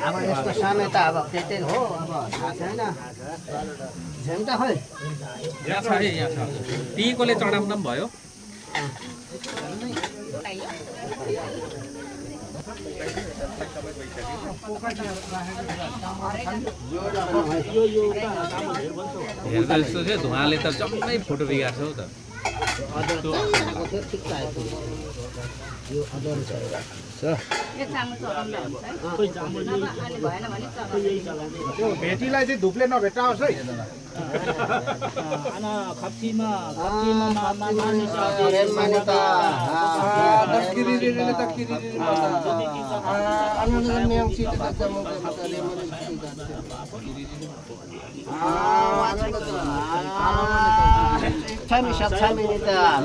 अब यसको समय त अब त्यतै हो अब थाहा छैन झ्याम्टा खै यहाँ छ है यहाँ छ टीकोले चढाउँदा पनि भयो हेर्दा जस्तो चाहिँ धुवाले त जम्मै फोटो बिगार्छ हौ त भेटीलाई चाहिँ धुपले नभेटाओस् है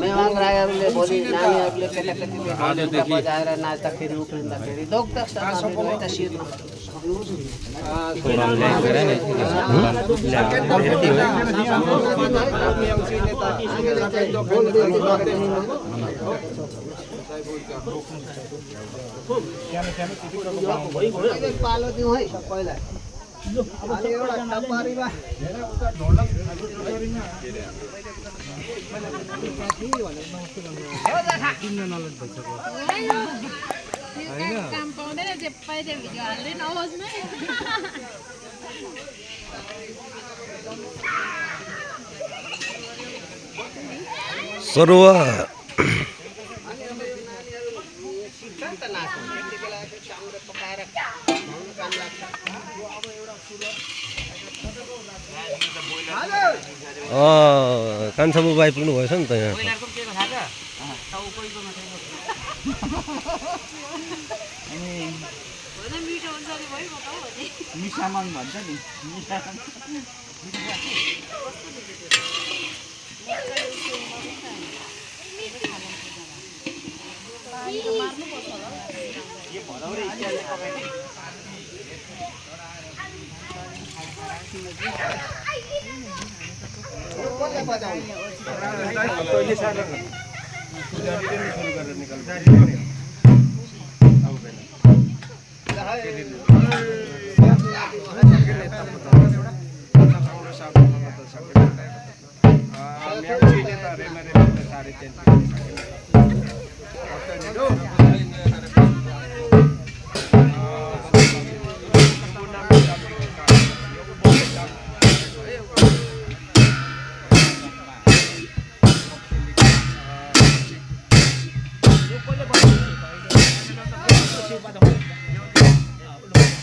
मेवाङ राईहरूले भोलि नानीहरूले केटाकेटीले बजाएर नाच्दाखेरि उफ्रिँदाखेरि पालो दिउँ है सबैलाई काम पाउँदैन जे पाइदियो भिडियो हाल्दै नहोस् न सरुवा कान्छा बाबु आइपुग्नु भएछ नि त यहाँ मिसामन भन्छ नि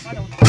Ada